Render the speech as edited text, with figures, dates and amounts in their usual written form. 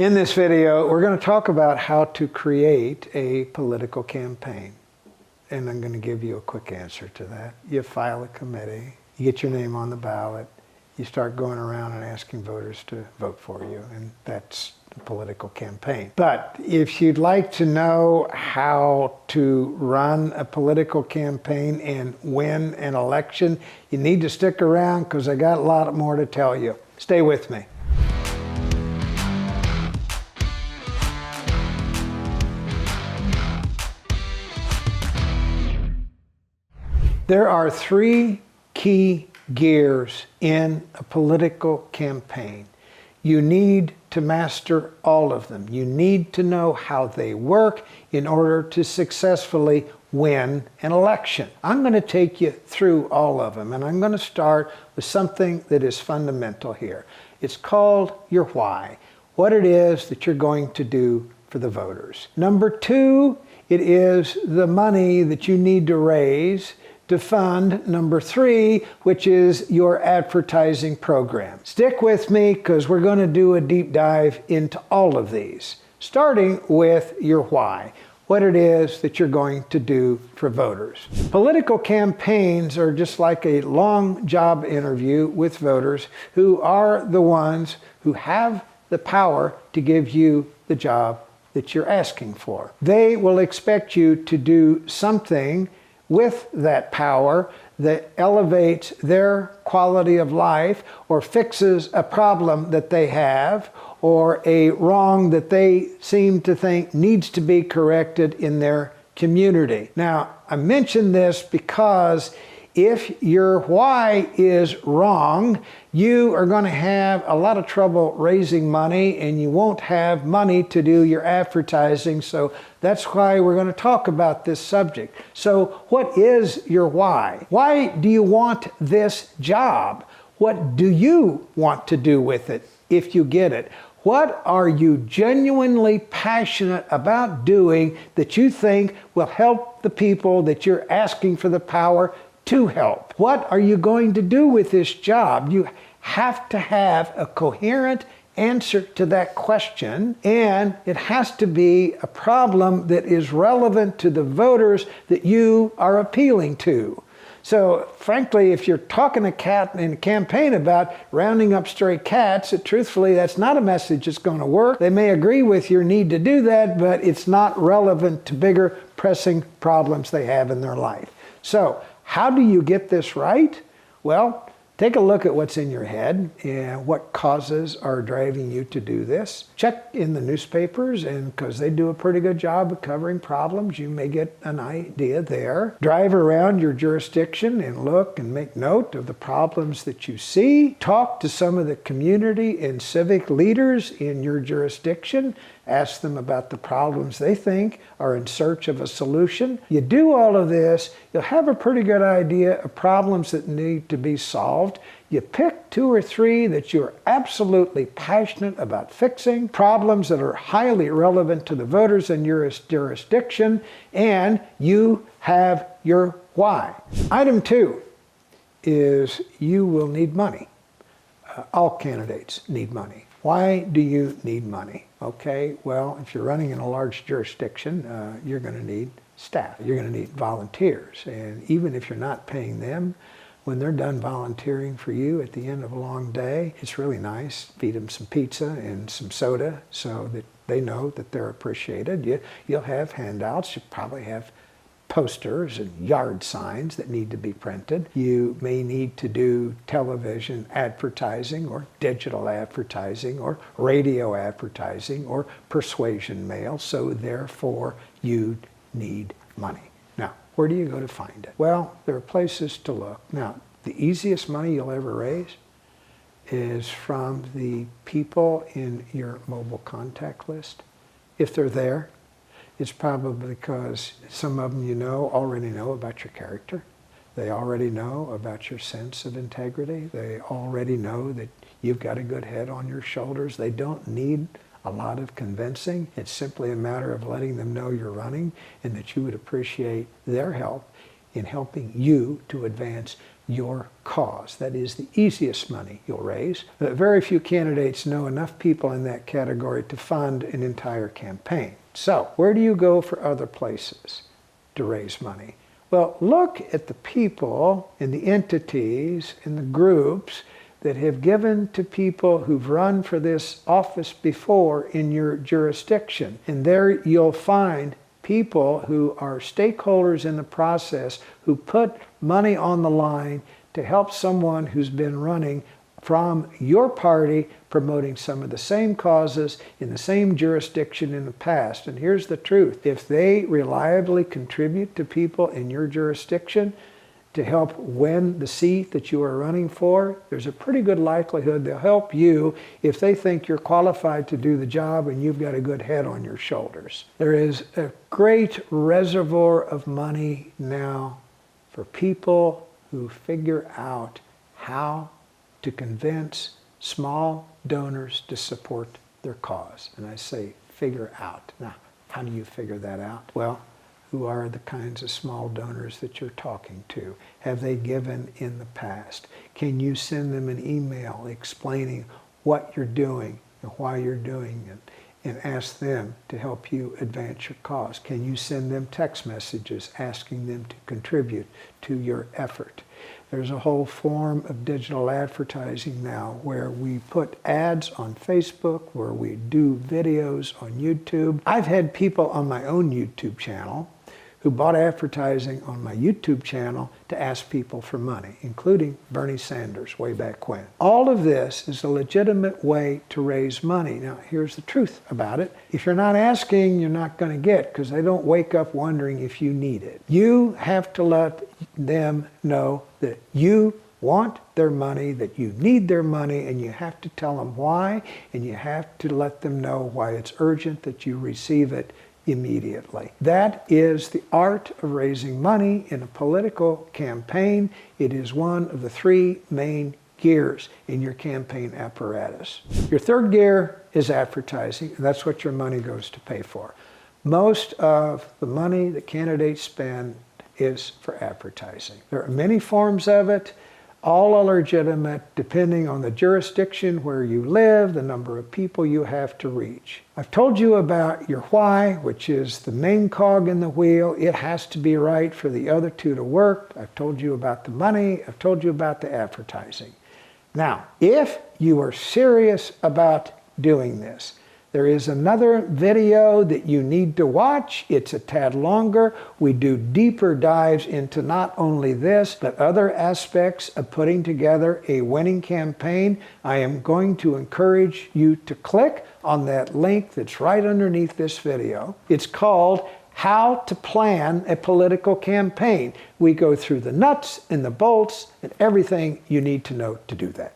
In this video, we're going to talk about how to create a political campaign. And I'm going to give you a quick answer to that. You file a committee, you get your name on the ballot, you start going around and asking voters to vote for you, and that's a political campaign. But if you'd like to know how to run a political campaign and win an election, you need to stick around because I got a lot more to tell you. Stay with me. There are three key gears in a political campaign. You need to master all of them. You need to know how they work in order to successfully win an election. I'm going to take you through all of them, and I'm going to start with something that is fundamental here. It's called your why, what it is that you're going to do for the voters. Number two, it is the money that you need to raise to fund number three, which is your advertising program. Stick with me because we're going to do a deep dive into all of these, starting with your why, what it is that you're going to do for voters. Political campaigns are just like a long job interview with voters who are the ones who have the power to give you the job that you're asking for. They will expect you to do something with that power that elevates their quality of life or fixes a problem that they have or a wrong that they seem to think needs to be corrected in their community. Now, I mention this because if your why is wrong, you are going to have a lot of trouble raising money and you won't have money to do your advertising. So that's why we're going to talk about this subject. So what is your why? Why do you want this job? What do you want to do with it if you get it? What are you genuinely passionate about doing that you think will help the people that you're asking for the power to help? What are you going to do with this job? You have to have a coherent answer to that question, and it has to be a problem that is relevant to the voters that you are appealing to. So frankly, if you're talking a cat in a campaign about rounding up stray cats, truthfully, that's not a message that's going to work. They may agree with your need to do that, but it's not relevant to bigger pressing problems they have in their life. So how do you get this right? Well, take a look at what's in your head and what causes are driving you to do this. Check in the newspapers, and because they do a pretty good job of covering problems, you may get an idea there. Drive around your jurisdiction and look and make note of the problems that you see. Talk to some of the community and civic leaders in your jurisdiction. Ask them about the problems they think are in search of a solution. You do all of this, you'll have a pretty good idea of problems that need to be solved. You pick two or three that you're absolutely passionate about fixing, problems that are highly relevant to the voters in your jurisdiction, and you have your why. Item two is you will need money. All candidates need money. Why do you need money? Okay, well, if you're running in a large jurisdiction, you're going to need staff. You're going to need volunteers. And even if you're not paying them, when they're done volunteering for you at the end of a long day, it's really nice. Feed them some pizza and some soda so that they know that they're appreciated. You'll have handouts. You'll probably have posters and yard signs that need to be printed. You may need to do television advertising or digital advertising or radio advertising or persuasion mail, so therefore you need money. Now, where do you go to find it? Well, there are places to look. Now, the easiest money you'll ever raise is from the people in your mobile contact list. If they're there, it's probably because some of them already know about your character. They already know about your sense of integrity. They already know that you've got a good head on your shoulders. They don't need a lot of convincing. It's simply a matter of letting them know you're running and that you would appreciate their help in helping you to advance your cause. That is the easiest money you'll raise. But very few candidates know enough people in that category to fund an entire campaign. So, where do you go for other places to raise money? Well, look at the people and the entities and the groups that have given to people who've run for this office before in your jurisdiction. And there you'll find people who are stakeholders in the process who put money on the line to help someone who's been running from your party, promoting some of the same causes in the same jurisdiction in the past. And here's the truth. If they reliably contribute to people in your jurisdiction to help win the seat that you are running for, there's a pretty good likelihood they'll help you if they think you're qualified to do the job and you've got a good head on your shoulders. There is a great reservoir of money now for people who figure out how to convince small donors to support their cause. And I say figure out. Now, how do you figure that out? Well, who are the kinds of small donors that you're talking to? Have they given in the past? Can you send them an email explaining what you're doing and why you're doing it, and ask them to help you advance your cause? Can you send them text messages asking them to contribute to your effort? There's a whole form of digital advertising now where we put ads on Facebook, where we do videos on YouTube. I've had people on my own YouTube channel who bought advertising on my YouTube channel to ask people for money, including Bernie Sanders way back when. All of this is a legitimate way to raise money. Now, here's the truth about it. If you're not asking, you're not going to get, because they don't wake up wondering if you need it. You have to let them know that you want their money, that you need their money, and you have to tell them why, and you have to let them know why it's urgent that you receive it immediately. That is the art of raising money in a political campaign. It is one of the three main gears in your campaign apparatus. Your third gear is advertising, and that's what your money goes to pay for. Most of the money that candidates spend is for advertising. There are many forms of it. All are legitimate depending on the jurisdiction where you live, the number of people you have to reach. I've told you about your why, which is the main cog in the wheel. It has to be right for the other two to work. I've told you about the money. I've told you about the advertising. Now, if you are serious about doing this, there is another video that you need to watch. It's a tad longer. We do deeper dives into not only this, but other aspects of putting together a winning campaign. I am going to encourage you to click on that link that's right underneath this video. It's called How to Plan a Political Campaign. We go through the nuts and the bolts and everything you need to know to do that.